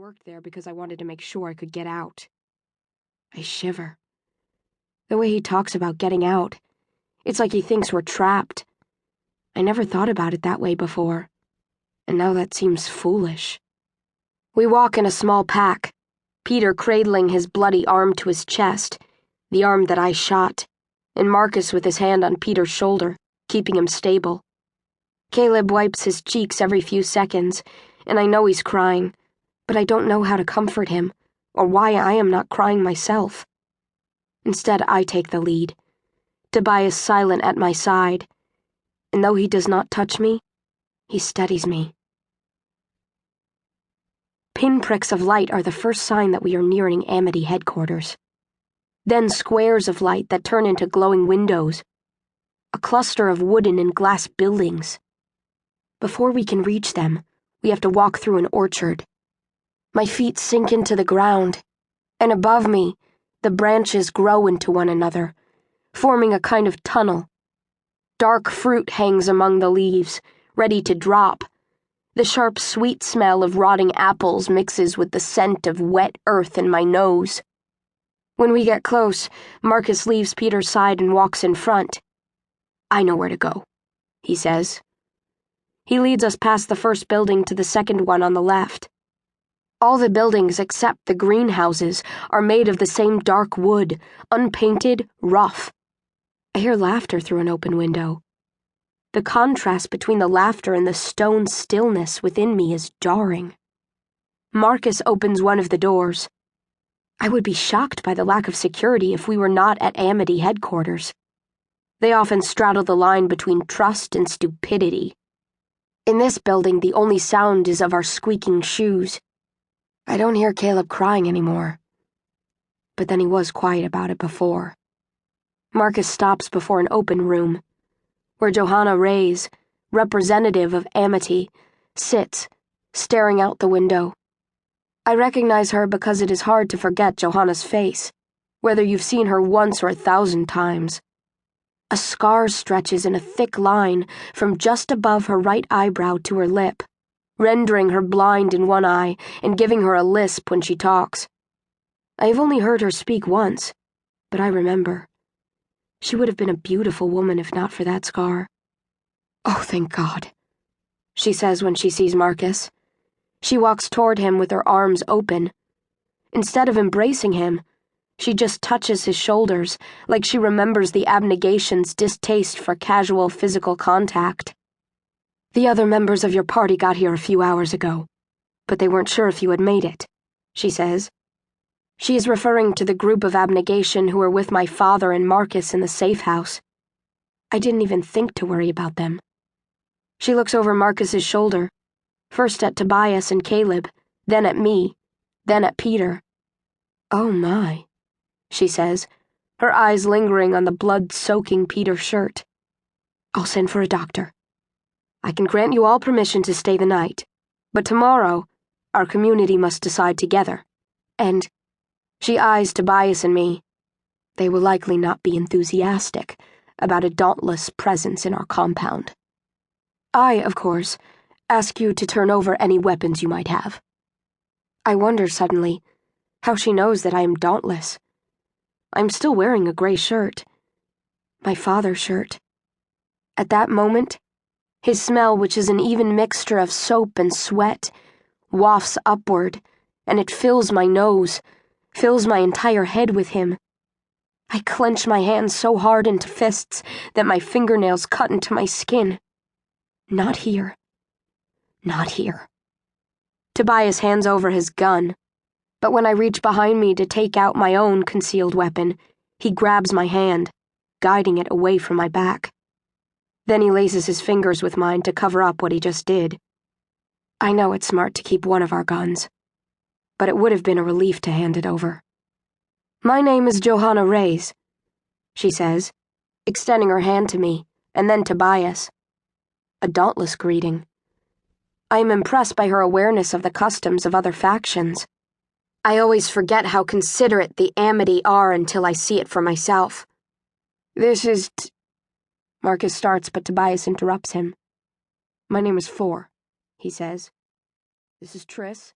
worked there because I wanted to make sure I could get out. I shiver. The way he talks about getting out, it's like he thinks we're trapped. I never thought about it that way before, and now that seems foolish. We walk in a small pack, Peter cradling his bloody arm to his chest, the arm that I shot, and Marcus with his hand on Peter's shoulder, keeping him stable. Caleb wipes his cheeks every few seconds, and I know he's crying, but I don't know how to comfort him, or why I am not crying myself. Instead, I take the lead. Tobias silent at my side, and though he does not touch me, he steadies me. Pinpricks of light are the first sign that we are nearing Amity headquarters. Then squares of light that turn into glowing windows. A cluster of wooden and glass buildings. Before we can reach them, we have to walk through an orchard. My feet sink into the ground, and above me, the branches grow into one another, forming a kind of tunnel. Dark fruit hangs among the leaves, ready to drop. The sharp, sweet smell of rotting apples mixes with the scent of wet earth in my nose. When we get close, Marcus leaves Peter's side and walks in front. "I know where to go," he says. He leads us past the first building to the second one on the left. All the buildings except the greenhouses are made of the same dark wood, unpainted, rough. I hear laughter through an open window. The contrast between the laughter and the stone stillness within me is jarring. Marcus opens one of the doors. I would be shocked by the lack of security if we were not at Amity headquarters. They often straddle the line between trust and stupidity. In this building, the only sound is of our squeaking shoes. I don't hear Caleb crying anymore. But then he was quiet about it before. Marcus stops before an open room, where Johanna Reyes, representative of Amity, sits, staring out the window. I recognize her because it is hard to forget Johanna's face, whether you've seen her once or 1,000 times. A scar stretches in a thick line from just above her right eyebrow to her lip, rendering her blind in one eye and giving her a lisp when she talks. I have only heard her speak once, but I remember. She would have been a beautiful woman if not for that scar. "Oh, thank God," she says when she sees Marcus. She walks toward him with her arms open. Instead of embracing him, she just touches his shoulders, like she remembers the abnegation's distaste for casual physical contact. "The other members of your party got here a few hours ago, but they weren't sure if you had made it," she says. She is referring to the group of abnegation who were with my father and Marcus in the safe house. I didn't even think to worry about them. She looks over Marcus's shoulder, first at Tobias and Caleb, then at me, then at Peter. "Oh my," she says, her eyes lingering on the blood-soaking Peter shirt. "I'll send for a doctor. I can grant you all permission to stay the night, but tomorrow, our community must decide together, and..." She eyes Tobias and me. They will likely not be enthusiastic about a dauntless presence in our compound. "I, of course, ask you to turn over any weapons you might have." I wonder suddenly how she knows that I am dauntless. I'm still wearing a gray shirt. My father's shirt. At that moment, his smell, which is an even mixture of soap and sweat, wafts upward, and it fills my nose, fills my entire head with him. I clench my hands so hard into fists that my fingernails cut into my skin. Not here. Not here. Tobias hands over his gun, but when I reach behind me to take out my own concealed weapon, he grabs my hand, guiding it away from my back. Then he laces his fingers with mine to cover up what he just did. I know it's smart to keep one of our guns, but it would have been a relief to hand it over. "My name is Johanna Reyes," she says, extending her hand to me, and then Tobias. A dauntless greeting. I am impressed by her awareness of the customs of other factions. I always forget how considerate the Amity are until I see it for myself. "This is Marcus starts, but Tobias interrupts him. "My name is Four," he says. "This is Triss."